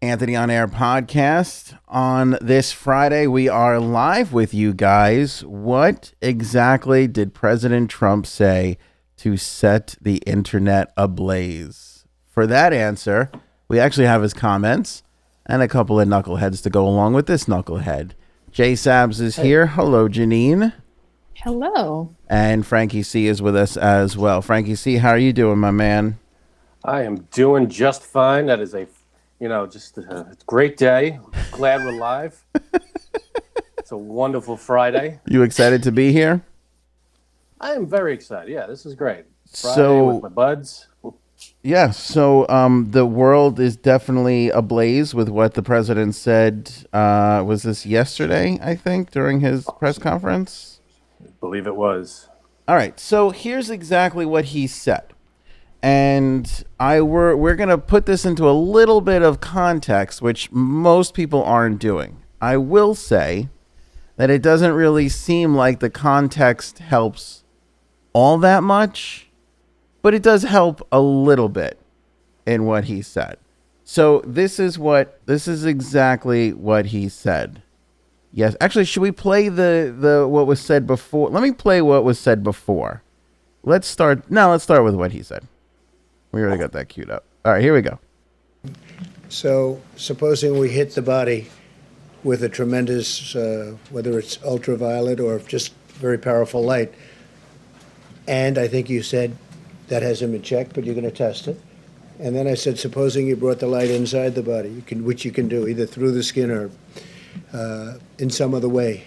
Anthony on Air podcast. On this Friday, we are live with you guys. What exactly did President Trump say to set the internet ablaze? For that answer, we actually have his comments and a couple of knuckleheads to go along with this knucklehead. Jay Sabs is here. Hello, Janine. Hello. And Frankie C is with us as well. Frankie C, how are you doing, my man? I am doing just fine. That is just a great day. Glad we're live. It's a wonderful Friday. You excited to be here? I am very excited. Yeah, this is great. Friday with my buds. Yeah, so the world is definitely ablaze with what the president said. Was this yesterday, I think, during his press conference? I believe it was. All right, so here's exactly what he said. And we're going to put this into a little bit of context, which most people aren't doing. I will say that it doesn't really seem like the context helps all that much, but it does help a little bit in what he said. So this is exactly what he said. Yes, actually, should we play the what was said before? Let me play what was said before. Let's start with what he said. We already got that queued up. All right, here we go. So supposing we hit the body with a tremendous, whether it's ultraviolet or just very powerful light, and I think you said that hasn't been checked, but you're going to test it. And then I said, supposing you brought the light inside the body, which you can do either through the skin or in some other way.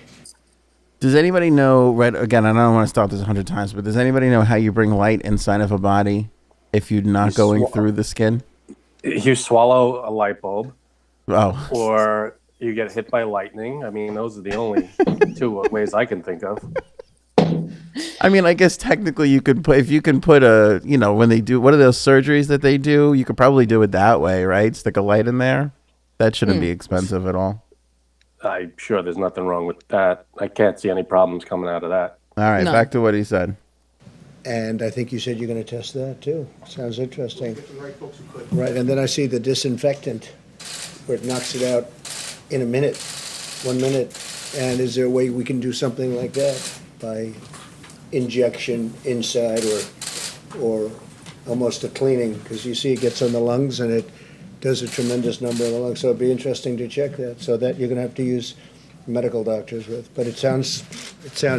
Does anybody know, right, again, I don't want to stop this 100 times, but does anybody know how you bring light inside of a body if you're not going through the skin? You swallow a light bulb. Oh. Or you get hit by lightning. I mean, those are the only two ways I can think of. I mean, I guess technically you could put, if you can put when they do, what are those surgeries that they do? You could probably do it that way, right? Stick a light in there. That shouldn't be expensive at all. I'm sure there's nothing wrong with that. I can't see any problems coming out of that. All right, back to what he said. And I think you said you're going to test that too. Sounds interesting. Right, and then I see the disinfectant where it knocks it out in 1 minute. And is there a way we can do something like that by injection inside or almost a cleaning? Because you see it gets on the lungs and it does a tremendous number of the lungs. So it'd be interesting to check that. So that you're going to have to use medical doctors with, but it sounds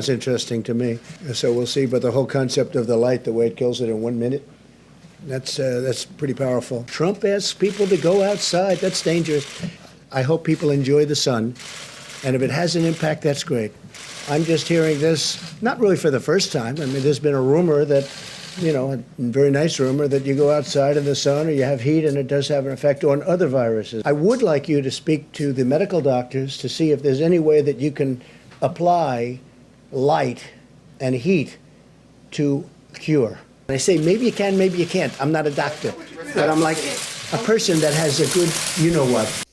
interesting to me. So we'll see. But the whole concept of the light, the way it kills it in 1 minute, that's pretty powerful. Trump asks people to go outside. That's dangerous. I hope people enjoy the sun, and if it has an impact, that's great. I'm just hearing this, not really for the first time. I mean, there's been a rumor that, a very nice rumor that you go outside in the sun or you have heat and it does have an effect on other viruses. I would like you to speak to the medical doctors to see if there's any way that you can apply light and heat to cure. And I say, maybe you can, maybe you can't. I'm not a doctor, but I'm like a person that has a good you-know-what.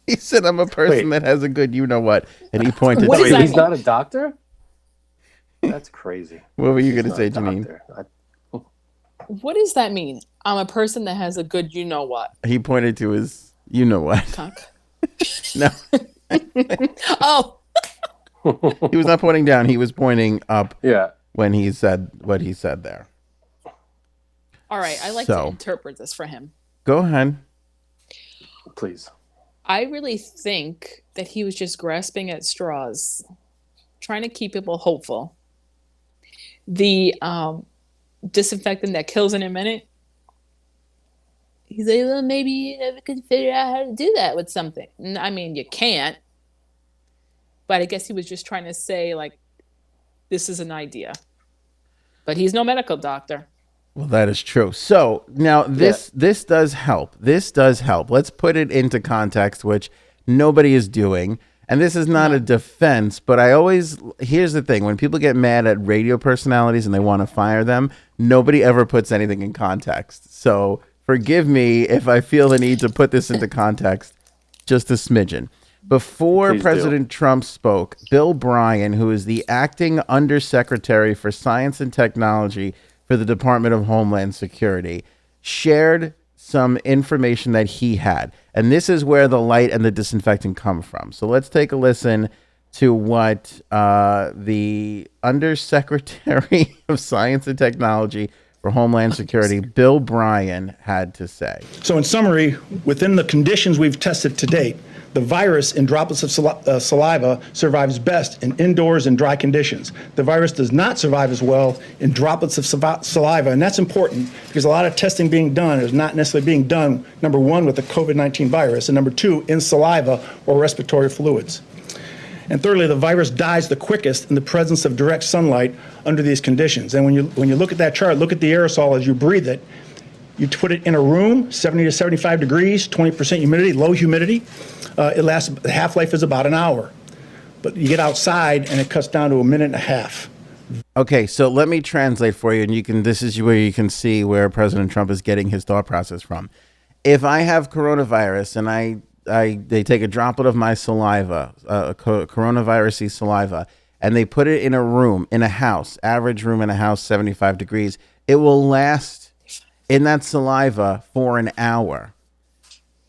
He said, I'm a person that has a good you-know-what, and he pointed Wait, to... he's not a doctor? That's crazy. What were you going to say, Janine? What does that mean? I'm a person that has a good you-know-what. He pointed to his you-know-what. Cock. No. Oh. He was not pointing down. He was pointing up. Yeah. When he said what he said there. All right. I like to interpret this for him. Go ahead. Please. I really think that he was just grasping at straws, trying to keep people hopeful. The disinfectant that kills in a minute. He's like, well, maybe you never could figure out how to do that with something. I mean, you can't. But I guess he was just trying to say, like, this is an idea. But he's no medical doctor. Well, that is true. So now this does help. This does help. Let's put it into context, which nobody is doing. And this is not a defense, but here's the thing. When people get mad at radio personalities and they want to fire them, nobody ever puts anything in context. So forgive me if I feel the need to put this into context, just a smidgen. Before President Trump spoke, Bill Bryan, who is the acting undersecretary for science and technology for the Department of Homeland Security, shared some information that he had. And this is where the light and the disinfectant come from. So let's take a listen to what the Undersecretary of Science and Technology for Homeland Security, Bill Bryan, had to say. So in summary, within the conditions we've tested to date, the virus in droplets of saliva survives best in indoors and dry conditions. The virus does not survive as well in droplets of saliva, and that's important because a lot of testing being done is not necessarily being done, number one, with the COVID-19 virus, and number two, in saliva or respiratory fluids. And thirdly, the virus dies the quickest in the presence of direct sunlight under these conditions. And when you look at that chart, look at the aerosol as you breathe it. You put it in a room, 70 to 75 degrees, 20% humidity, low humidity. It lasts, the half-life is about an hour. But you get outside and it cuts down to a minute and a half. Okay, so let me translate for you, and this is where you can see where President Trump is getting his thought process from. If I have coronavirus and they take a droplet of my saliva, coronavirus-y saliva, and they put it in a room, in a house, average room in a house, 75 degrees, it will last in that saliva for an hour.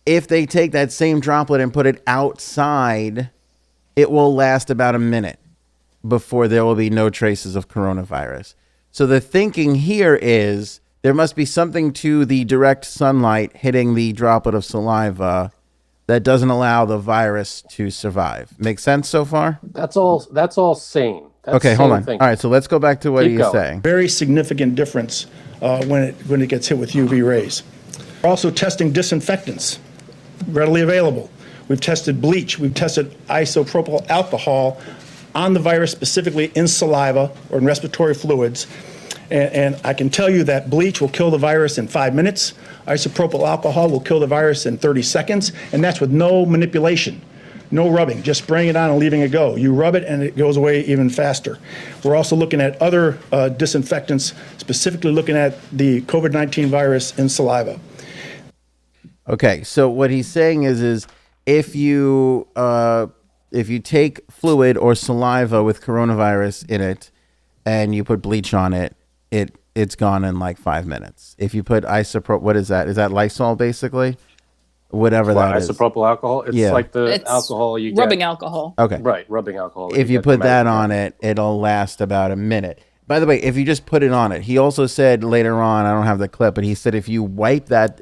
If they take that same droplet and put it outside, it will last about a minute before there will be no traces of coronavirus. So the thinking here is there must be something to the direct sunlight hitting the droplet of saliva that doesn't allow the virus to survive. Make sense so far? That's all sane. That's Okay, hold sane on. thinking. All right, so let's go back to what Keep he's going. saying. Very significant difference when it gets hit with UV rays. We're also testing disinfectants, readily available. We've tested bleach. We've tested isopropyl alcohol on the virus, specifically in saliva or in respiratory fluids. And I can tell you that bleach will kill the virus in 5 minutes. Isopropyl alcohol will kill the virus in 30 seconds, and that's with no manipulation, no rubbing, just spraying it on and leaving it go. You rub it and it goes away even faster. We're also looking at other disinfectants, specifically looking at the COVID-19 virus in saliva. Okay, so what he's saying is if you take fluid or saliva with coronavirus in it and you put bleach on it, it's gone in like 5 minutes. If you put what is that? Is that Lysol basically? Whatever that is. Isopropyl alcohol? It's like It's alcohol you get. rubbing alcohol. Okay. Right, rubbing alcohol. If you put that on it, it'll last about a minute. By the way, if you just put it on it, he also said later on, I don't have the clip, but he said if you wipe that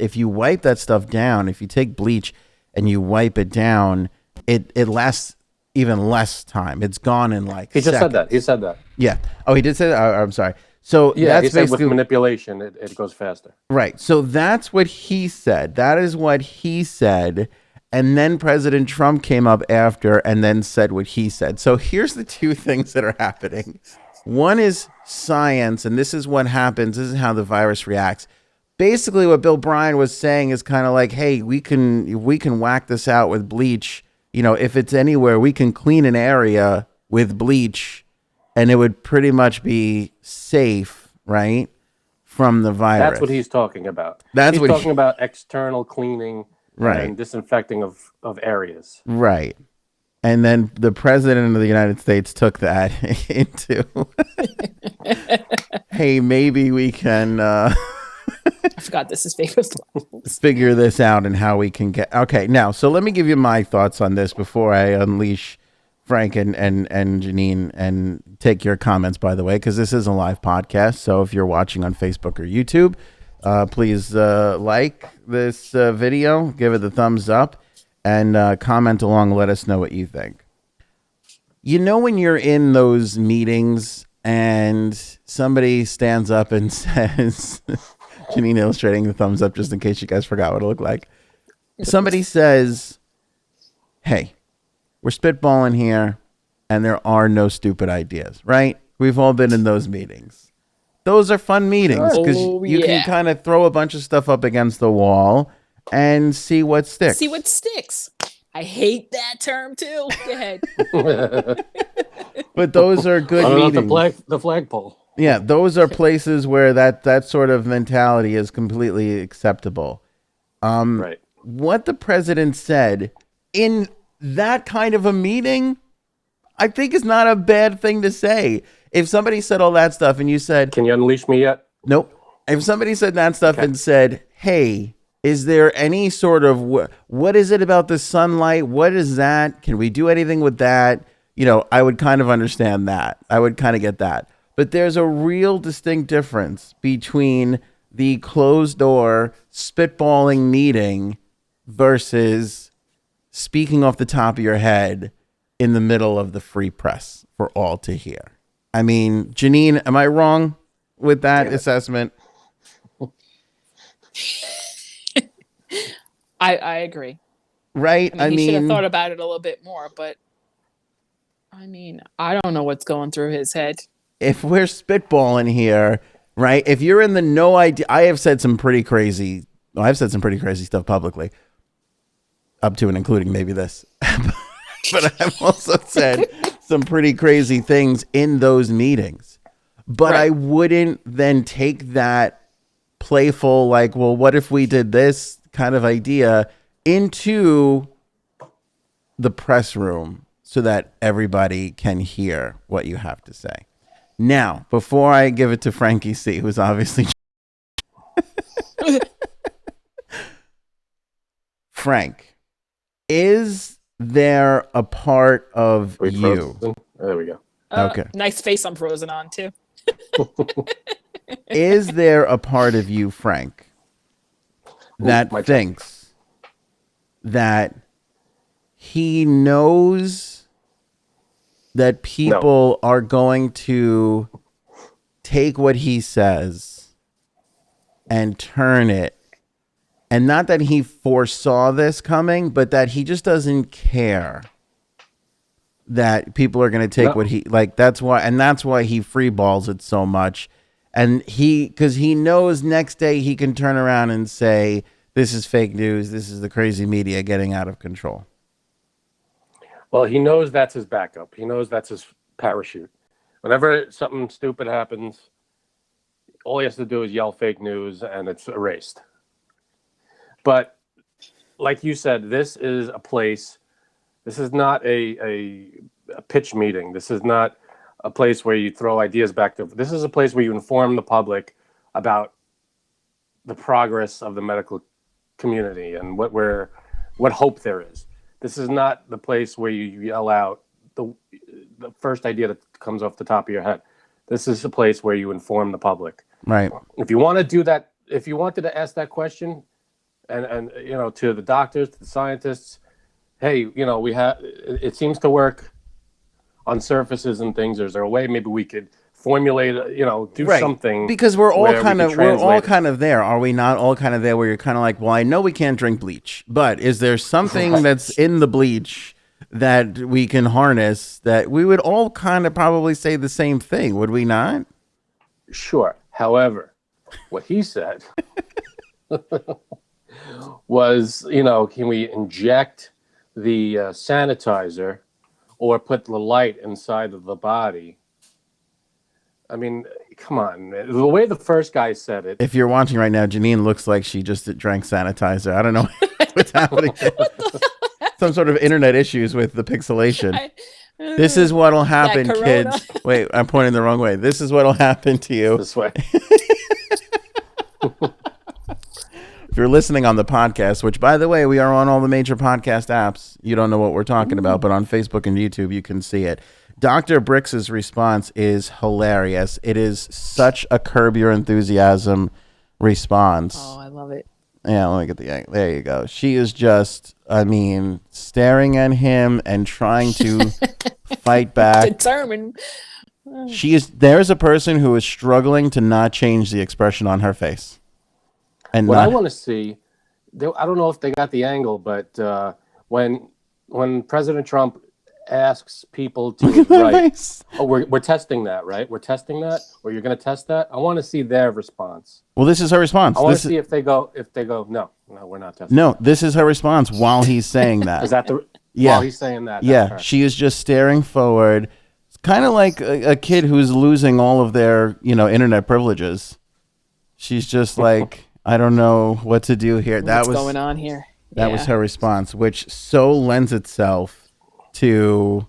stuff down, if you take bleach and you wipe it down, it lasts even less time. It's gone in like He just seconds. He said that. Yeah. Oh, he did say that? I'm sorry. So Yeah, that's he said with basically manipulation, it goes faster. right. So that's what he said. That is what he said. And then President Trump came up after and then said what he said. So here's the two things that are happening. One is science, and this is what happens. This is how the virus reacts. Basically, what Bill Bryan was saying is kind of like, hey, we can whack this out with bleach. You know, if it's anywhere, we can clean an area with bleach and it would pretty much be safe, right, from the virus. That's what he's talking about. That's he's what talking about external cleaning Right. and disinfecting of areas. Right. And then the president of the United States took that into, hey, maybe we can I forgot this is fake. figure this out and how we can get. Okay, now, so let me give you my thoughts on this before I unleash Frank and Janine and take your comments, by the way, because this is a live podcast. So if you're watching on Facebook or YouTube, please like this video, give it the thumbs up, and comment along. Let us know what you think. You know, when you're in those meetings and somebody stands up and says, Janine illustrating the thumbs up just in case you guys forgot what it looked like. Somebody says, hey, we're spitballing here and there are no stupid ideas, right? We've all been in those meetings. Those are fun meetings because you can kind of throw a bunch of stuff up against the wall and see what sticks. See what sticks. I hate that term too. Go ahead. But those are good meetings. The flagpole. Yeah, those are places where that sort of mentality is completely acceptable. Right. What the president said in that kind of a meeting, I think is not a bad thing to say. If somebody said all that stuff and you said, Can you unleash me yet? nope. If somebody said that stuff and said, hey, Is there any sort of what is it about the sunlight? What is that? Can we do anything with that? You know, I would kind of understand that. I would kind of get that. But there's a real distinct difference between the closed door spitballing meeting versus speaking off the top of your head in the middle of the free press for all to hear. I mean, Janine, am I wrong with that assessment? I agree. Right? I mean, he should have thought about it a little bit more, but I mean, I don't know what's going through his head. If we're spitballing here, right? If you're in the no idea, I've said some pretty crazy stuff publicly, up to and including maybe this. But I've also said some pretty crazy things in those meetings. But right. I wouldn't then take that playful, like, well, what if we did this kind of idea into the press room so that everybody can hear what you have to say. Now, before I give it to Frankie C, who's obviously Frank, is there a part of you? Frozen? There we go. Okay. Nice face I'm frozen on too. Is there a part of you, Frank, that thinks that he knows that people are going to take what he says and turn it, and not that he foresaw this coming, but that he just doesn't care that people are going to take what he, like, that's why he free balls it so much. And because he knows next day he can turn around and say, this is fake news. This is the crazy media getting out of control. Well, he knows that's his backup. He knows that's his parachute. Whenever something stupid happens, all he has to do is yell fake news and it's erased. But like you said, this is a place, this is not a pitch meeting. This is not a place where you throw ideas back to. This is a place where you inform the public about the progress of the medical community and what hope there is. This is not the place where you yell out the first idea that comes off the top of your head. This is a place where you inform the public. Right. If you want to do that, if you wanted to ask that question, and you know, to the doctors, to the scientists, hey, you know, it seems to work on surfaces and things. Is there a way maybe we could formulate, do something? Because we're all kind of there, are we not? All kind of there, where you're kind of like, well, I know we can't drink bleach, but is there something that's in the bleach that we can harness? That we would all kind of probably say the same thing, would we not? Sure. However, what he said was, can we inject the sanitizer or put the light inside of the body? I mean, come on. The way the first guy said it. If you're watching right now, Janine looks like she just drank sanitizer. I don't know what's happening. Some sort of internet issues with the pixelation. This is what'll happen, kids. Wait, I'm pointing the wrong way. This is what'll happen to you. This way. If you're listening on the podcast, which, by the way, we are on all the major podcast apps. You don't know what we're talking about, but on Facebook and YouTube, you can see it. Dr. Brix's response is hilarious. It is such a Curb Your Enthusiasm response. Oh, I love it. Yeah, let me get the angle. There you go. She is just, staring at him and trying to fight back. Determined. There's a person who is struggling to not change the expression on her face. And what I want to see, I don't know if they got the angle, but when President Trump asks people to write, we're testing that, right? We're testing that, or you're going to test that. I want to see their response. Well, this is her response. I want to see if they go, no, we're not testing. No, this is her response while he's saying that. Is that while he's saying that? Yeah, she is just staring forward. It's kind of like a kid who's losing all of their, internet privileges. She's just like, I don't know what to do here. What's going on here? That was her response, which so lends itself to,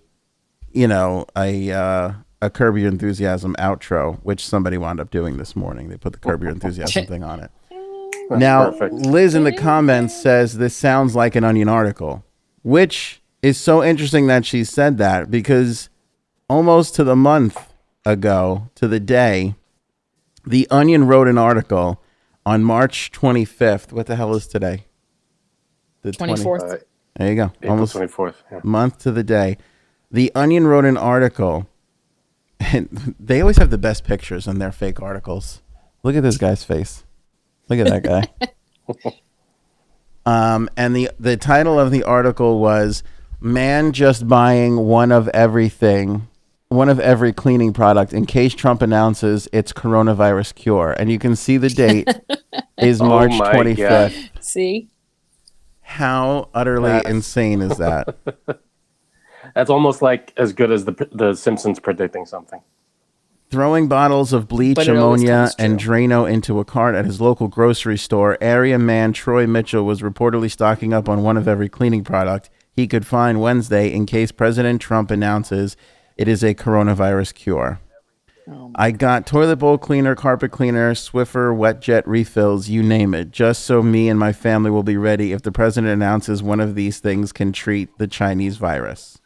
a Curb Your Enthusiasm outro, which somebody wound up doing this morning. They put the Curb Your Enthusiasm thing on it. Now, perfect. Liz in the comments says this sounds like an Onion article, which is so interesting that she said that because almost to the month ago, to the day, the Onion wrote an article on March 25th. What the hell is today? The 24th. There you go. April Almost 24th. Yeah. month to the day. The Onion wrote an article, and they always have the best pictures in their fake articles. Look at this guy's face. Look at that guy. And the title of the article was "Man Just Buying One of Every Cleaning Product in Case Trump Announces Its Coronavirus Cure." And you can see the date is March my 25th. God. See? How utterly insane is that? That's almost like as good as the Simpsons predicting something. Throwing bottles of bleach, But it always ammonia, comes and true. Drano into a cart at his local grocery store, area man Troy Mitchell was reportedly stocking up on one of every cleaning product he could find Wednesday in case President Trump announces it is a coronavirus cure. I got toilet bowl cleaner, carpet cleaner, Swiffer, wet jet refills, you name it, just so me and my family will be ready if the president announces one of these things can treat the Chinese virus.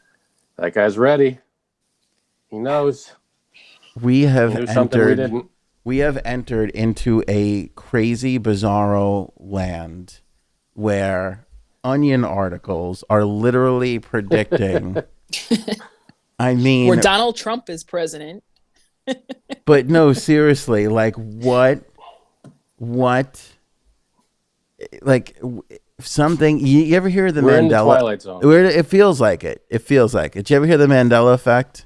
That guy's ready. He knows. We He have knew something we entered. didn't. We have entered into a crazy, bizarro land where Onion articles are literally predicting. I mean, Where Donald Trump is president. but no, seriously, like what, something. You ever hear the We're in the Mandela? Twilight Zone. It feels like it. It feels like it. Did you ever hear the Mandela effect?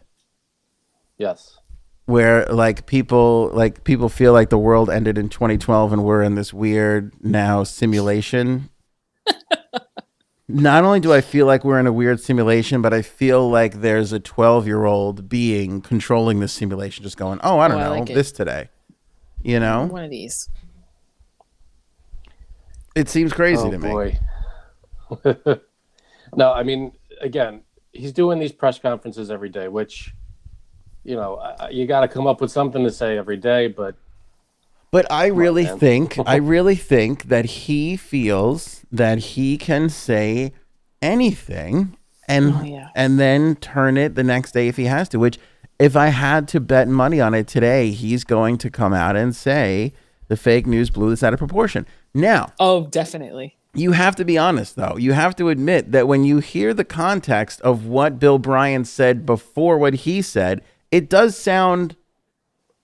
Yes. Where people feel like the world ended in 2012 and we're in this weird now simulation. Not only do I feel like we're in a weird simulation, but I feel like there's a 12-year-old being controlling this simulation, just going, "Oh, I don't know, like it. this today." You know, One of these. it seems crazy Oh to me. boy. No, I mean, again, he's doing these press conferences every day, which, you know, you got to come up with something to say every day, but But I really man. think that he feels that he can say anything and Oh, yeah. and then turn it the next day if he has to, which if I had to bet money on it today, he's going to come out and say the fake news blew this out of proportion. Now, Oh, definitely. you have to be honest, though. You have to admit that when you hear the context of what Bill Bryan said before what he said, it does sound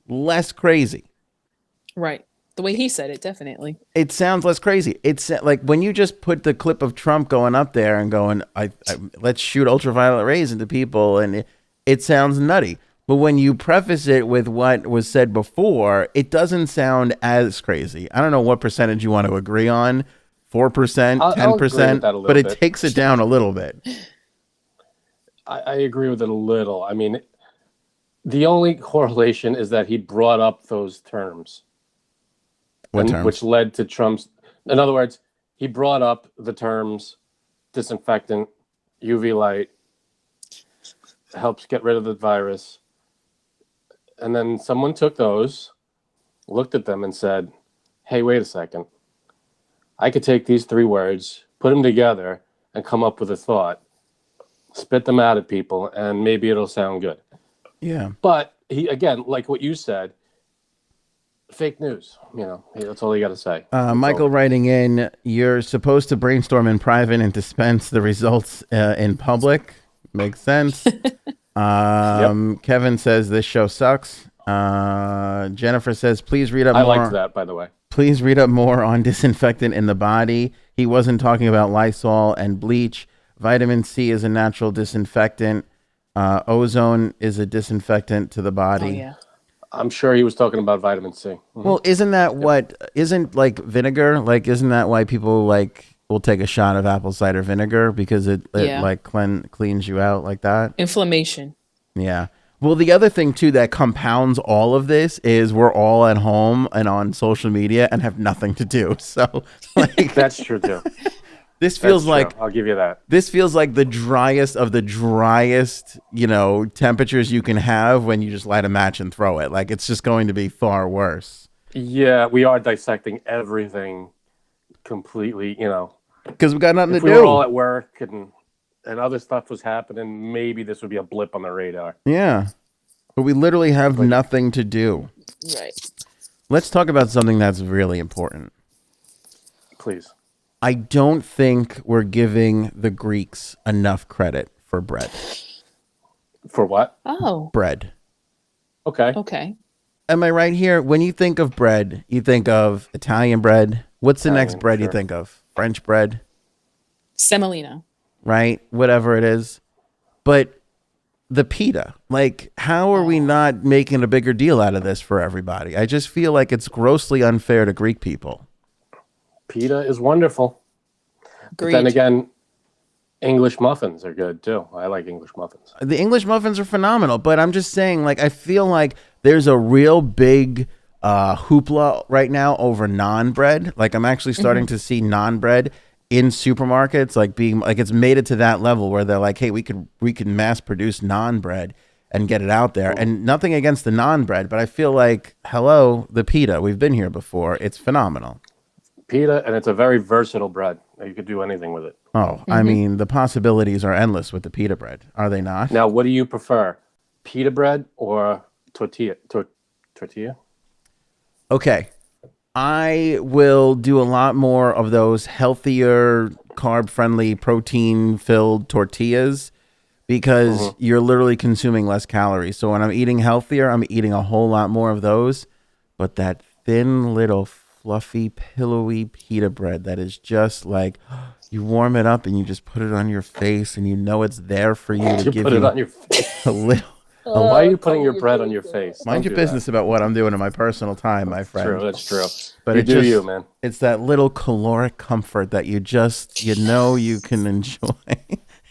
less crazy. Right. The way he said it, definitely. It sounds less crazy. It's like when you just put the clip of Trump going up there and going, let's shoot ultraviolet rays into people, and it sounds nutty. But when you preface it with what was said before, it doesn't sound as crazy. I don't know what percentage you want to agree on, 4%, I'll agree with 10%, that a little but it bit. takes it down a little bit. I agree with it a little. I mean, the only correlation is that he brought up those terms. What terms? Which led to Trump's. In other words, he brought up the terms disinfectant, UV light, helps get rid of the virus. And then someone took those, looked at them and said, hey, wait a second. I could take these three words, put them together, and come up with a thought, spit them out at people, and maybe it'll sound good. Yeah. But he, again, like what you said, fake news. You know, that's all you got to say. Michael writing in, you're supposed to brainstorm in private and dispense the results in public. Makes sense. Kevin says this show sucks. Jennifer says, please read up I more. liked that, by the way. Please read up more on disinfectant in the body. He wasn't talking about Lysol and bleach. Vitamin C is a natural disinfectant. Ozone is a disinfectant to the body. Oh, yeah. I'm sure he was talking about vitamin C. Mm-hmm. Well, isn't that isn't like vinegar? Like, isn't that why people will take a shot of apple cider vinegar because it like cleans you out like that? Inflammation. Yeah. Well, the other thing too that compounds all of this is we're all at home and on social media and have nothing to do. So, like, That's true too. this feels That's true. like I'll give you that. this feels like the driest of the driest, temperatures you can have when you just light a match and throw it. Like, it's just going to be far worse. Yeah, we are dissecting everything completely, Because we got nothing if to we were all do. at work and other stuff was happening, maybe this would be a blip on the radar. Yeah. But we literally have Like- nothing to do. Right. Let's talk about something that's really important. Please. I don't think we're giving the Greeks enough credit for bread. For what? Oh, Bread. Okay. okay. Am I right here? When you think of bread, you think of Italian bread. What's the next Italian, bread you sure. think of? French bread, Semolina. right? Whatever it is. But the pita, like, how are we not making a bigger deal out of this for everybody? I just feel like it's grossly unfair to Greek people. Pita is wonderful. But Agreed. then again, English muffins are good too. I like English muffins. The English muffins are phenomenal, but I'm just saying, like, I feel like there's a real big hoopla right now over naan bread. Like, I'm actually starting to see naan bread in supermarkets, like being like it's made it to that level where they're like, hey, we can mass produce naan bread and get it out there. And nothing against the naan bread, but I feel like, hello, the pita. We've been here before. It's phenomenal. Pita, and it's a very versatile bread. You could do anything with it. Oh, I mean, the possibilities are endless with the pita bread, are they not? Now, what do you prefer? Pita bread or tortilla? Tortilla? Okay. I will do a lot more of those healthier, carb-friendly, protein-filled tortillas because you're literally consuming less calories. So when I'm eating healthier, I'm eating a whole lot more of those. But that thin little fluffy, pillowy pita bread that is just like you warm it up and you just put it on your face and you know it's there for you to You give put you it on your face. a little. Why are you putting your bread on your face? Mind Don't your do business about what I'm doing in my personal time, my That. friend. True, that's true. But You it do just, you, man. It's that little caloric comfort that you just, you can enjoy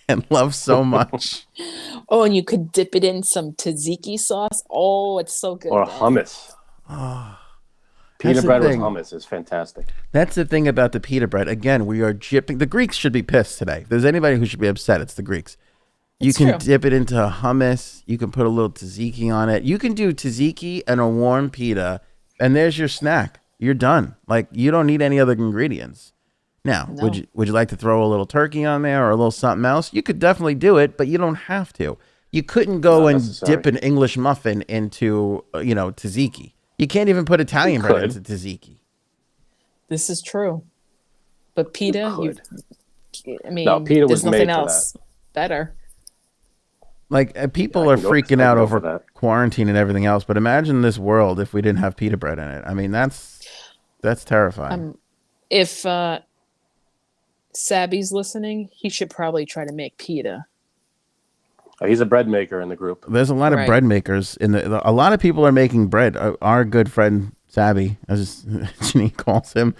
and love so much. Oh, and you could dip it in some tzatziki sauce. Oh, it's so good. Or then. hummus. Pita That's the bread with thing. hummus is fantastic. That's the thing about the pita bread. Again, we are jipping. The Greeks should be pissed today. If there's anybody who should be upset, it's the Greeks. You It's can true. dip it into hummus. You can put a little tzatziki on it. You can do tzatziki and a warm pita, and there's your snack. You're done. Like, you don't need any other ingredients. Now, No. would you like to throw a little turkey on there or a little something else? You could definitely do it, but you don't have to. You couldn't go Not and necessary. dip an English muffin into, tzatziki. You can't even put Italian bread could. into tzatziki. This is true. But pita, I mean, No, pita was there's nothing made for else better. Like, people I are can go- freaking I out can go for over that. quarantine and everything else, but imagine this world if we didn't have pita bread in it. I mean, that's terrifying. If Sabby's listening, he should probably try to make pita. He's a bread maker in the group. There's a lot of Right. bread makers a lot of people are making bread. Our good friend Sabby, as Janine calls him,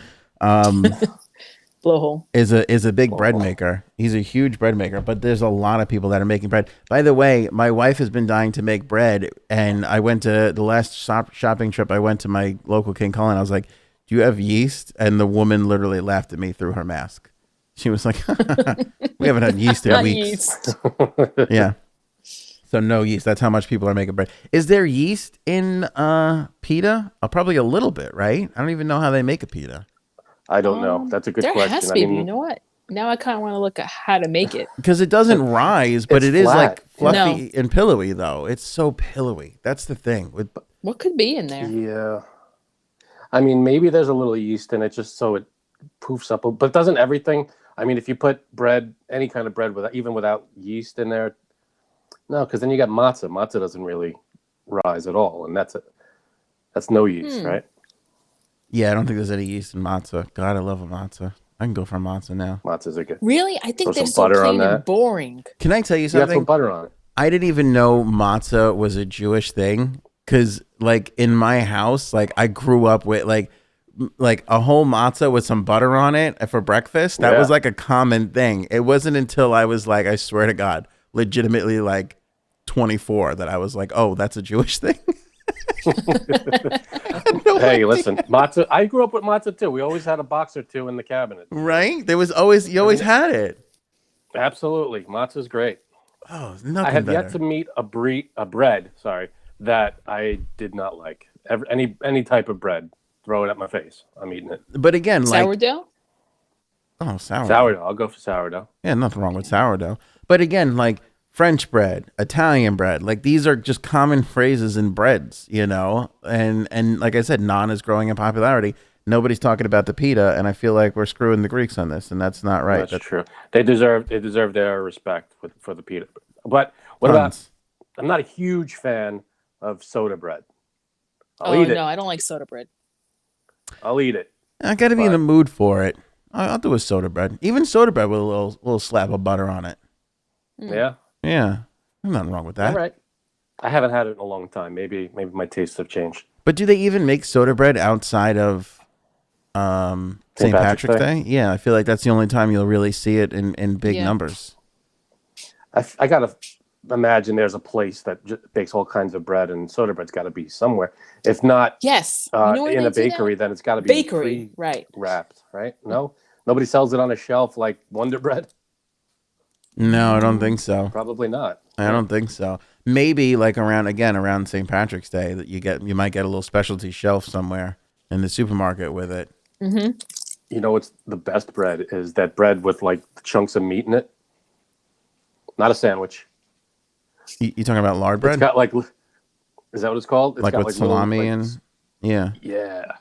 Blowhole. is a big bread maker. He's a huge bread maker, but there's a lot of people that are making bread. By the way, my wife has been dying to make bread, and I went to the last shopping trip. I went to my local King Cullen. I was like, "Do you have yeast?" And the woman literally laughed at me through her mask. She was like, "We haven't had yeast in Not weeks." yeast. Yeah. So no yeast. That's how much people are making bread. Is there yeast in pita? Probably a little bit, right? I don't even know how they make a pita. I don't know. That's a good There question. has to be. You know what? Now I kind of want to look at how to make it. Because it doesn't rise, but It's it is like flat. fluffy and pillowy, though. It's so pillowy. That's the thing. What could be in there? Yeah. I mean, maybe there's a little yeast in it just so it poofs up. But doesn't everything? I mean, if you put bread, any kind of bread, even without yeast in there, no, because then you got matzah. Matzah doesn't really rise at all, and that's it. That's no yeast, right? Yeah, I don't think there's any yeast in matzah. God, I love a matzah. I can go for a matzah now. Matzahs are good. Really? I think Throw they're some so butter on plain and that. boring. Can I tell you You have to something? put butter on it. I didn't even know matzah was a Jewish thing because, like, in my house, like, I grew up with like a whole matzah with some butter on it for breakfast. That Yeah. was like a common thing. It wasn't until I was like, I swear to God, legitimately like 24 that I was like, oh, that's a Jewish thing. Hey, listen, matzah. I grew up with matzah too. We always had a box or two in the cabinet. Right? There was always, you always had it. Absolutely, matzah's great. Oh, I nothing have better. yet to meet a bread. Sorry, that I did not like. Any type of bread, throw it at my face. I'm eating it. But again, like, Sourdough? Oh, sourdough. Sourdough. I'll go for sourdough. Yeah, nothing wrong with sourdough. But again, like French bread, Italian bread, like these are just common phrases in breads, you know? And like I said, naan is growing in popularity. Nobody's talking about the pita, and I feel like we're screwing the Greeks on this, and that's not right. That's true. They deserve their respect for the pita. But what about? I'm not a huge fan of soda bread. I'll eat it. No, I don't like soda bread. I'll eat it. I got to be in the mood for it. I'll do a soda bread. Even soda bread with a little slab of butter on it. Yeah. Yeah. There's nothing wrong with that. All right. I haven't had it in a long time. Maybe my tastes have changed. But do they even make soda bread outside of St. Patrick's Day? Yeah, I feel like that's the only time you'll really see it in big numbers. I got to imagine there's a place that bakes all kinds of bread, and soda bread's got to be somewhere. If not Yes. in a bakery, then it's got to be bakery, right? Wrapped, right? No? Nobody sells it on a shelf like Wonder Bread? No, I don't think so. Probably not. I don't think so. Maybe like around St. Patrick's Day that you might get a little specialty shelf somewhere in the supermarket with it. Mm-hmm. You know what's the best bread is that bread with like chunks of meat in it. Not a sandwich. You talking about lard bread? It's got like, is that what it's called? It's like got with salami little, and yeah.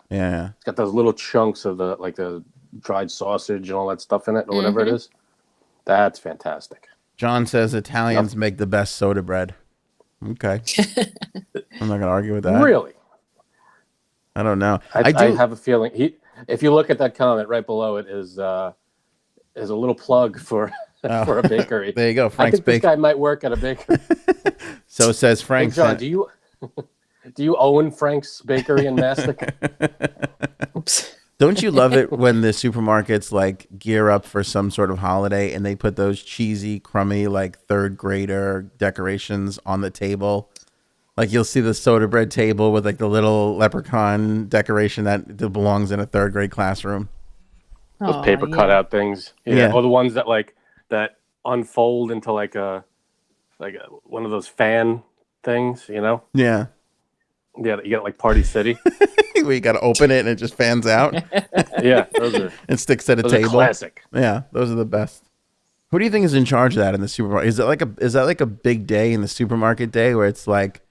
It's got those little chunks of the dried sausage and all that stuff in it or whatever it is. That's fantastic. John says Italians make the best soda bread. Okay. I'm not gonna argue with that. Really? I don't know. I have a feeling if you look at that comment right below it is a little plug for for a bakery. There you go. Frank's I think this guy might work at a bakery. So says Frank. Hey, John, do you own Frank's Bakery in Mastic? Oops. Don't you love it when the supermarkets like gear up for some sort of holiday and they put those cheesy, crummy, like third grader decorations on the table? Like you'll see the soda bread table with like the little leprechaun decoration that belongs in a third grade classroom. Those paper cutout things. Yeah. Or the ones that unfold into like one of those fan things, you know? Yeah. Yeah, you get like Party City. Where you got to open it and it just fans out. Yeah, those are. It sticks at a table. Classic. Yeah, those are the best. Who do you think is in charge of that in the supermarket? Is that like a big day in the supermarket day where it's like,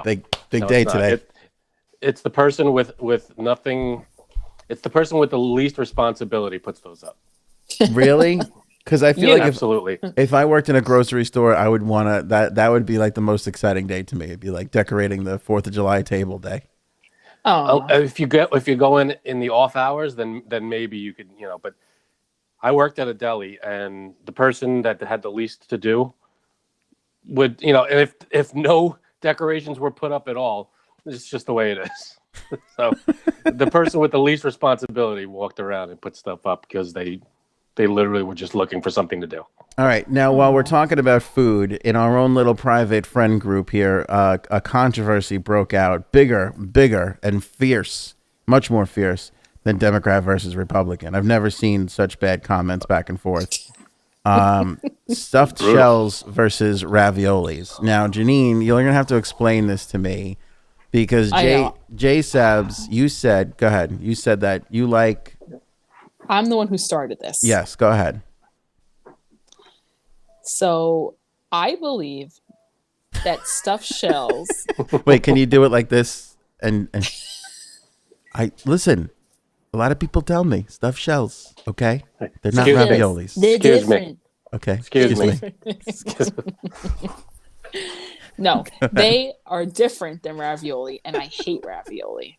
big day today? It's the person with nothing. It's the person with the least responsibility puts those up. Really? Because I feel like absolutely. If I worked in a grocery store, I would want to. That would be like the most exciting day to me. It'd be like decorating the 4th of July table day. Oh, if you go in the off hours, then maybe you could, you know. But I worked at a deli, and the person that had the least to do would, you know, and if no decorations were put up at all, it's just the way it is. So the person with the least responsibility walked around and put stuff up because they literally were just looking for something to do. All right. Now, while we're talking about food, in our own little private friend group here, a controversy broke out, bigger and fierce, much more fierce than Democrat versus Republican. I've never seen such bad comments back and forth. Stuffed shells versus raviolis. Now, Janine, you're going to have to explain this to me because Jay Sabs, you said, go ahead. You said that you like... I'm the one who started this. Yes, go ahead. So I believe that stuffed shells. Wait, can you do it like this? And I listen. A lot of people tell me stuffed shells. Okay, they're not raviolis. They're Excuse different. me. Okay, Excuse me. No, they are different than ravioli, and I hate ravioli.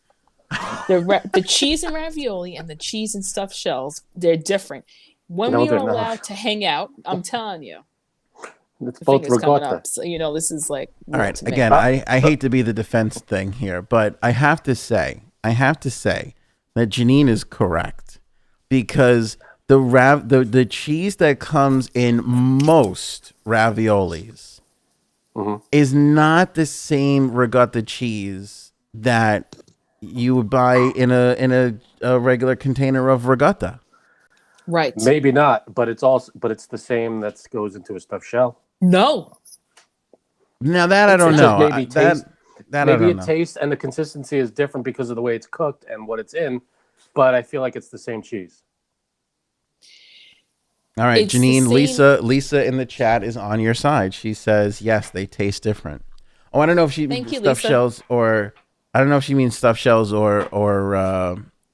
The cheese and ravioli and the cheese and stuffed shells, they're different. When we are allowed to hang out, I'm telling you. It's both ricotta. So, you know, this is like... All right, again, I hate to be the defense thing here, but I have to say that Janine is correct because the cheese that comes in most raviolis is not the same ricotta cheese that you would buy in a regular container of ricotta. Right. Maybe not, but it's the same that goes into a stuffed shell. No. Now that I don't know. Maybe it tastes and the consistency is different because of the way it's cooked and what it's in, but I feel like it's the same cheese. All right, It's the Janine, same- Lisa in the chat is on your side. She says, yes, they taste different. Oh, I don't know if she Thank means you, stuffed Lisa. shells or I don't know if she means stuffed shells or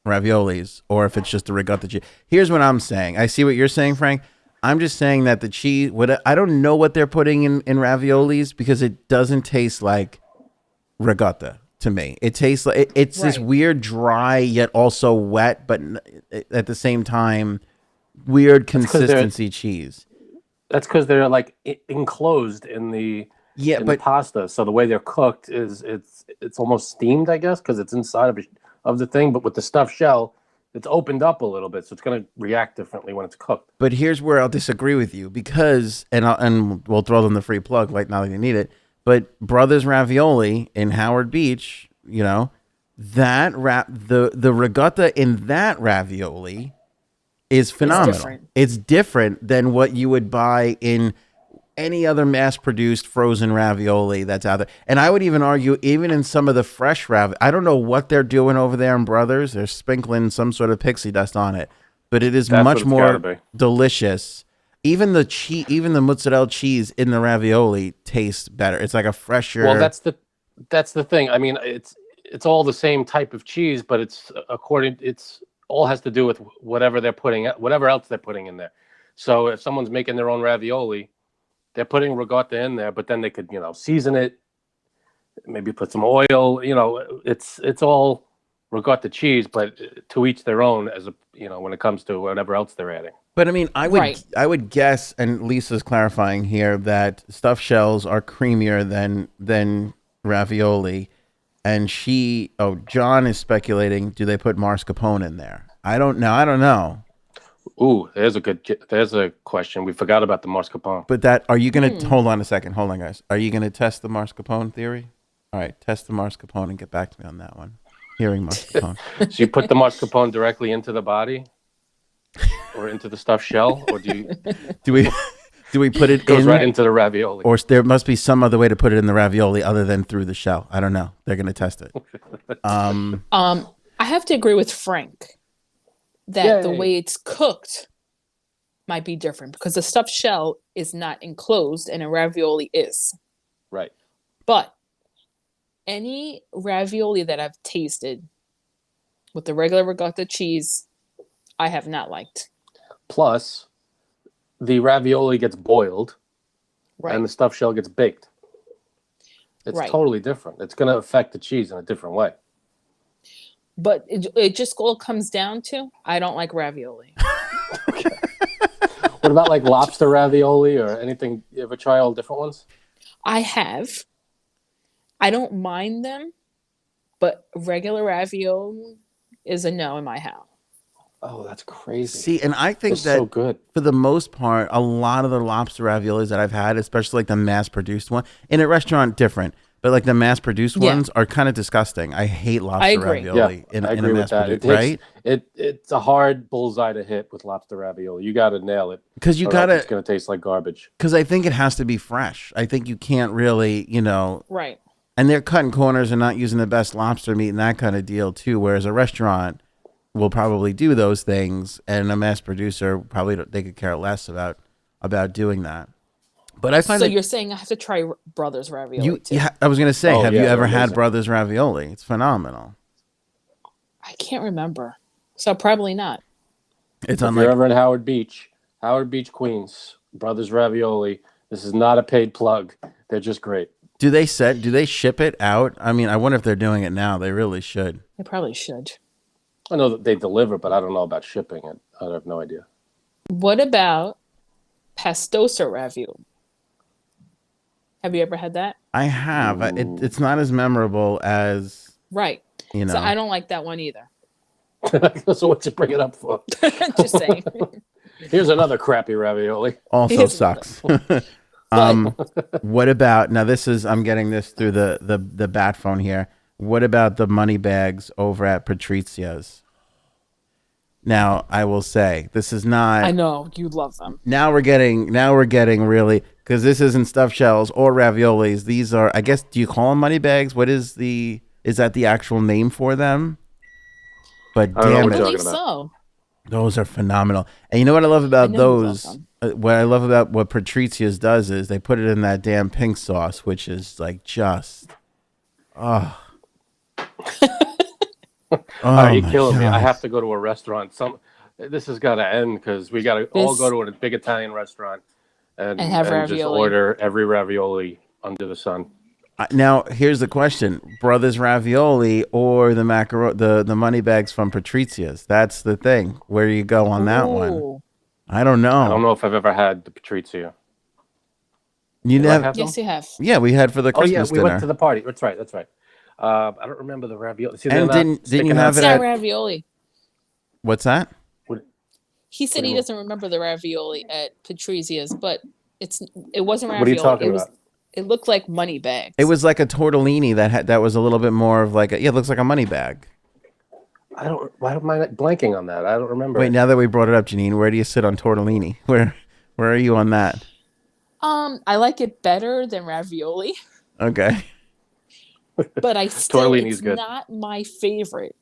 raviolis or if it's just the ricotta cheese. Here's what I'm saying. I see what you're saying, Frank. I'm just saying that the cheese, I don't know what they're putting in raviolis because it doesn't taste like ricotta to me. It tastes like it's this Right. weird dry yet also wet, but at the same time weird 'cause they're- consistency cheese. That's because they're like enclosed in the Yeah, the but pasta. So the way they're cooked is it's almost steamed, I guess, because it's inside of the thing. But with the stuffed shell, it's opened up a little bit, so it's going to react differently when it's cooked. but here's where I'll disagree with you because and we'll throw them the free plug like now that you need it. But Brothers Ravioli in Howard Beach, you know, that the ricotta in that ravioli is phenomenal. different. It's different than what you would buy in any other mass-produced frozen ravioli that's out there. And I would even argue, even in some of the fresh I don't know what they're doing over there in Brothers. They're sprinkling some sort of pixie dust on it, but it is That's what much it's more gotta be. delicious. Even the cheese, even the mozzarella cheese in the ravioli tastes better. It's like a fresher. Well, that's the thing. I mean, it's all the same type of cheese, but it's all has to do with whatever else they're putting in there. So if someone's making their own ravioli, they're putting ricotta in there, but then they could, season it, maybe put some oil, it's all ricotta cheese, but to each their own when it comes to whatever else they're adding. But I mean, Right. I would guess, and Lisa's clarifying here that stuffed shells are creamier than ravioli, and John is speculating, do they put mascarpone in there? I don't know. Ooh, there's a question. We forgot about the mascarpone. But are you gonna hold on a second? Hold on, guys. Are you gonna test the mascarpone theory? All right, test the mascarpone and get back to me on that one. Hearing mascarpone. So you put the mascarpone directly into the body, or into the stuffed shell, or do we put it goes in right into the ravioli? or there must be some other way to put it in the ravioli other than through the shell? I don't know. They're gonna test it. I have to agree with Frank that the Yay. way it's cooked might be different because the stuffed shell is not enclosed and a ravioli is. Right. But any ravioli that I've tasted with the regular ricotta cheese, I have not liked. Plus, the ravioli gets boiled, Right. and the stuffed shell gets baked. It's Right. totally different. It's going to affect the cheese in a different way. But it just all comes down to I don't like ravioli. What about like lobster ravioli or anything? You ever try all different ones? I have. I don't mind them, but regular ravioli is a no in my house. Oh, that's crazy. See, and I think It's that so good. for the most part, a lot of the lobster raviolis that I've had, especially like the mass-produced one, in a restaurant, different, but like the mass-produced Yeah. ones are kind of disgusting. I hate lobster agree. ravioli Yeah, in I a agree with that. mass-produced, It right? It's a hard bullseye to hit with lobster ravioli. You got to nail it. Because you or else it's gotta, going to taste like garbage. because I think it has to be fresh. I think you can't really, Right. and they're cutting corners and not using the best lobster meat and that kind of deal too. Whereas a restaurant will probably do those things, and a mass producer they could care less about doing that. But I find So that you're saying I have to try Brothers ravioli too? I was gonna say, Oh, have yeah, you ever they're had amazing. Brothers ravioli? It's phenomenal. I can't remember. So probably not. It's If on you're like ever in Howard Beach, Queens, Brothers Ravioli, this is not a paid plug. They're just great. do they ship it out? I mean, I wonder if they're doing it now. They really should. I probably should. I know that they deliver, but I don't know about shipping it. I have no idea. What about pastosa ravioli? Have you ever had that? I have. It's not as memorable as Right. you know. So I don't like that one either. So what's it bring it up for? Just saying. Here's another crappy ravioli. also Here's sucks. What about now? I'm getting this through the bat phone here. What about the money bags over at Patrizia's? Now I will say this is not. I know you love them. Now we're getting really, because this isn't stuffed shells or raviolis. These are, I guess, do you call them money bags? Is that the actual name for them? But I don't know damn what I it, you're believe talking about. so. Those are phenomenal. And you know what I love about know you love those? them. What I love about what Patrizia's does is they put it in that damn pink sauce, which is like just, oh, All right, you're my killing me. I God. have to go to a restaurant. This has got to end because we got to all go to a big Italian restaurant and have just ravioli. order every ravioli under the sun. Now here's the question: Brothers Ravioli or the the money bags from Patrizia's? That's the thing. Where do you go on that one? Ooh. I don't know. I don't know if I've ever had the Patrizia. You Did I never? have them? Yes, you have. Yeah, we had for the Oh Christmas yeah, we dinner. went to the party. That's right. That's right. I don't remember the ravioli. See, And they're not didn't you sticking have out. it It's at- not ravioli. What's that? He said What do he you mean? doesn't remember the ravioli at Patrizia's, but it wasn't ravioli. What are you talking about? It looked like money bags. It was like a tortellini that was a little bit more of like it looks like a money bag. Why am I blanking on that? I don't remember. Wait, now that we brought it up, Janine, where do you sit on tortellini? Where are you on that? I like it better than ravioli, Okay. but I still Tortellini's it's good. not my favorite.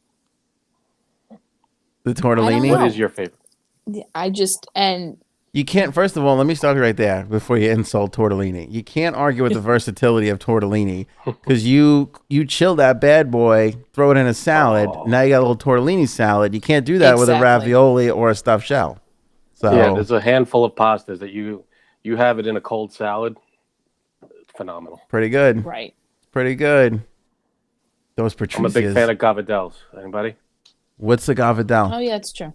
The tortellini? know. What is your favorite? I just and You can't, first of all, let me stop you right there before you insult tortellini. You can't argue with the versatility of tortellini because you chill that bad boy, throw it in a salad. Now you got a little tortellini salad. You can't do that with a Exactly. ravioli or a stuffed shell. So, Yeah, there's a handful of pastas that you have it in a cold salad. It's phenomenal. pretty good. right. Pretty good. Those I'm a big Patrizias. fan of gavadels. Anybody? What's the Oh gavadel? yeah, it's true.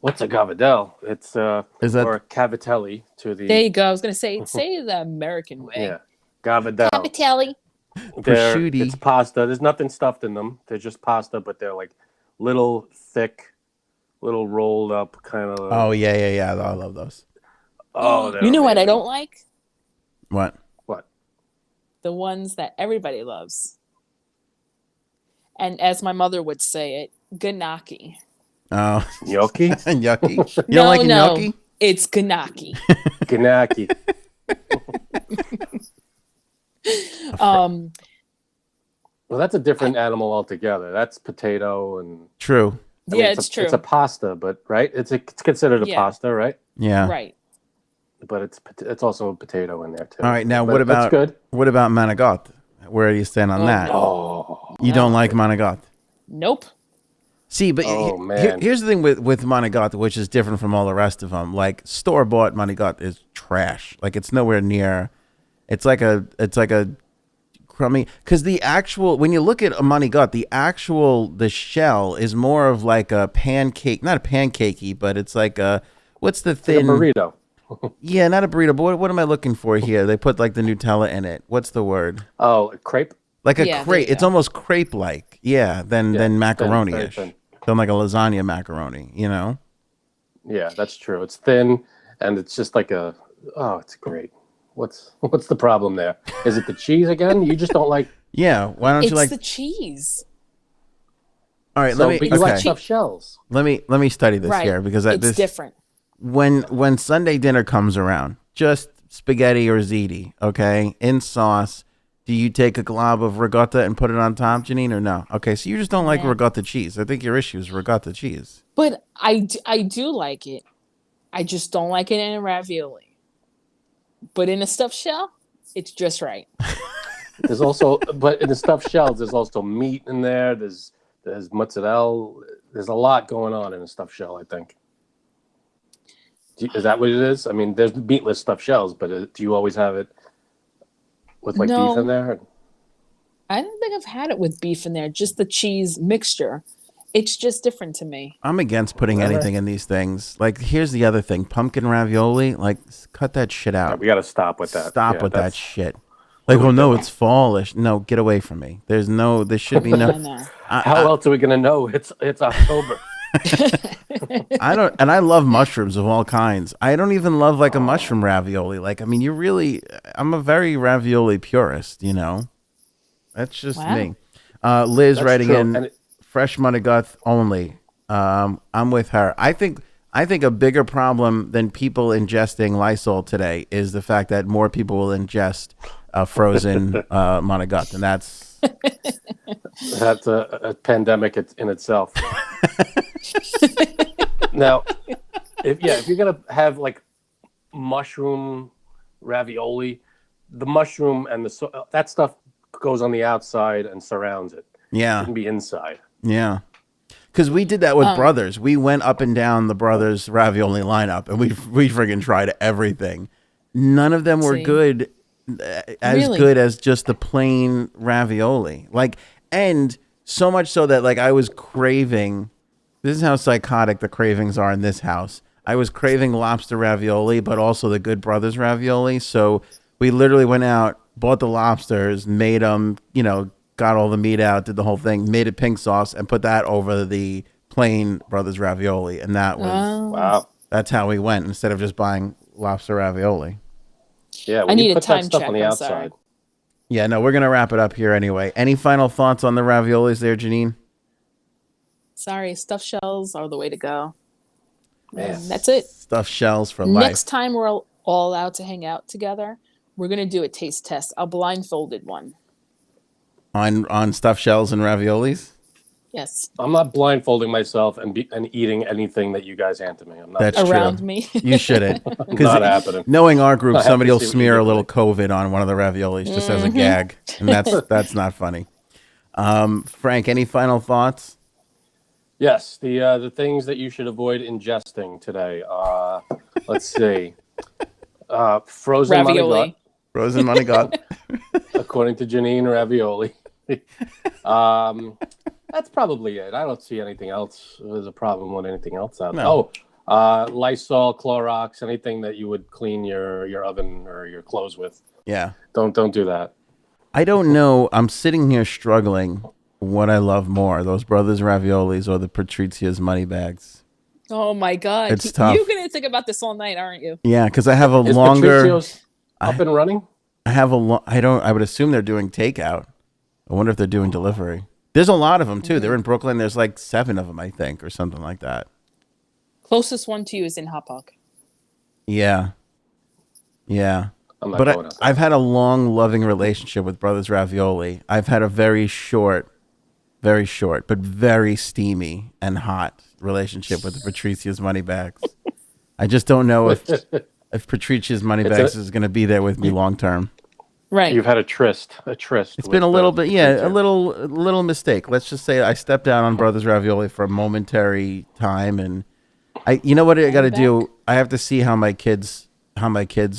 What's a gavadel? It's Is that- or a cavatelli to the There you go. I was gonna say the American way. yeah gavadel. Capitelli. Prosciutto. It's pasta. There's nothing stuffed in them. They're just pasta, but they're like little thick, little rolled up kind of. Oh, yeah. I love those. they're You know what I amazing. don't like? What? What? The ones that everybody loves. And as my mother would say it, gnocchi. Oh, Gnocchi? yucky. You No, don't like no. gnocchi? It's gnocchi. Gnocchi. Um, Well, that's a different animal altogether. That's potato and. True. I mean, yeah, it's true. It's a pasta, but right? It's considered a Yeah. pasta, right? Yeah. Right. But it's also a potato in there too. All right. Now, But what about that's good? what about manigot? Where do you stand on Oh, that? no. Oh, You don't like manigot? Nope. See, but Oh, man. here's the thing with manigot, which is different from all the rest of them. Like store bought manigot is trash. Like it's nowhere near. It's like a crummy. Because the actual, when you look at a manigot, the shell is more of like a pancake, not a pancakey, but it's like a what's the like a thin burrito. Yeah, not a burrito. But what am I looking for here? They put like the Nutella in it. What's the word? Oh, crepe. Like a Yeah, there crepe. you It's go. almost crepe-like. Yeah, than Yeah, macaroni-ish. very thin. Than like a lasagna macaroni, you know? Yeah, that's true. It's thin, and it's just like it's great. What's the problem there? Is it the cheese again? You just don't like. Yeah, why don't It's you like the cheese. All right, So, let but me you like okay. stuffed shells. Let me study this Right. here because It's this different. when Sunday dinner comes around, just spaghetti or ziti, okay, in sauce. Do you take a glob of ricotta and put it on top, Janine, or no? Okay, so you just don't like Nah. ricotta cheese. I think your issue is ricotta cheese. But I do like it. I just don't like it in a ravioli. But in a stuffed shell, it's just right. There's also, but in the stuffed shells, there's also meat in there. There's mozzarella. There's a lot going on in a stuffed shell, I think. Is that what it is? I mean, there's meatless stuffed shells, but do you always have it with like No. beef in there? I don't think I've had it with beef in there, just the cheese mixture. It's just different to me. I'm against putting Whatever. anything in these things. Like, here's the other thing: pumpkin ravioli. Like, cut that shit out. We got to stop with that. Stop Yeah, with that that's- shit. Like, oh no, it's fallish. No, get away from me. There should be I no. know. How else are we gonna know it's October? I don't, and I love mushrooms of all kinds. I don't even love like a mushroom ravioli. Like, I mean, I'm a very ravioli purist, you know? That's just Wow. me. Liz That's writing true, in and fresh manigot only. I'm with her. I think a bigger problem than people ingesting Lysol today is the fact that more people will ingest frozen manigot, and that's That's a pandemic in itself. Now, if you're gonna have like mushroom ravioli, the mushroom and that stuff goes on the outside and surrounds it. It Yeah. shouldn't be inside. Yeah. Because we did that with Brothers. We went up and down the Brothers ravioli lineup, and we friggin' tried everything. None of them were See? good, as Really? good as just the plain ravioli. Like, and so much so that like I was craving. This is how psychotic the cravings are in this house. I was craving lobster ravioli, but also the Good Brothers ravioli. So we literally went out, bought the lobsters, made them, got all the meat out, did the whole thing, made it pink sauce, and put that over the plain Brothers ravioli. And that was, Wow. that's how we went instead of just buying lobster ravioli. Yeah, I need you a put time that stuff check, on the I'm outside. sorry. Yeah, no, we're going to wrap it up here anyway. Any final thoughts on the raviolis there, Janine? Sorry, stuffed shells are the way to go. Man. That's it. Stuffed shells for life. Next time we're all out to hang out together, we're going to do a taste test, a blindfolded one. On stuffed shells and raviolis? Yes. I'm not blindfolding myself and eating anything that you guys hand to me. I'm not. That's Around true. me. You shouldn't. Not happening. Knowing our group, I have somebody to will see what smear you a do. little COVID on one of the raviolis just as a gag. And that's not funny. Frank, any final thoughts? Yes, the things that you should avoid ingesting today. Let's see. Frozen money Ravioli. gut, Frozen money got. according to Janine, ravioli. That's probably it. I don't see anything else. There's a problem with anything else out there. No. Lysol, Clorox, anything that you would clean your oven or your clothes with. Yeah. Don't do that. I don't know. I'm sitting here struggling what I love more, those Brothers raviolis or the Patrizia's money bags. Oh my God. It's tough. You're going to think about this all night, aren't you? Yeah, because I have a Is longer. Patrizio's up and running? I would assume they're doing takeout. I wonder if they're doing delivery. There's a lot of them too. They're in Brooklyn. There's like 7 of them, I think, or something like that. Closest one to you is in Hapag. Yeah. Yeah. I'm not But going out there. I've had a long, loving relationship with Brothers Ravioli. I've had a very short, but very steamy and hot relationship with the Patricia's money bags. I just don't know if Patricia's money bags is going to be there with me long term. Right. You've had a tryst. It's been a little bit, a little mistake. Let's just say I stepped down on Brothers Ravioli for a momentary time, and you know what I got to do? I have to see how my kids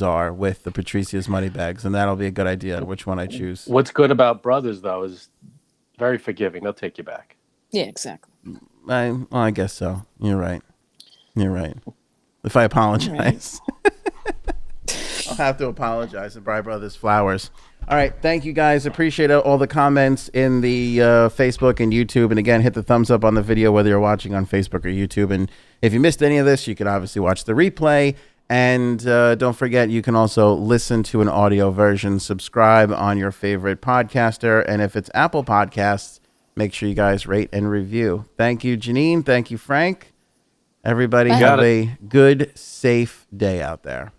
are with the Patricia's money bags, and that'll be a good idea which one I choose. What's good about Brothers though is very forgiving. They'll take you back. Yeah, exactly. I guess so. You're right. If I apologize, I'll have to apologize and buy Brothers flowers. All right. Thank you guys. Appreciate all the comments in the Facebook and YouTube. And again, hit the thumbs up on the video, whether you're watching on Facebook or YouTube. And if you missed any of this, you can obviously watch the replay. And don't forget, you can also listen to an audio version. Subscribe on your favorite podcaster. And if it's Apple Podcasts, make sure you guys rate and review. Thank you, Janine. Thank you, Frank. Everybody have a good, safe day out there.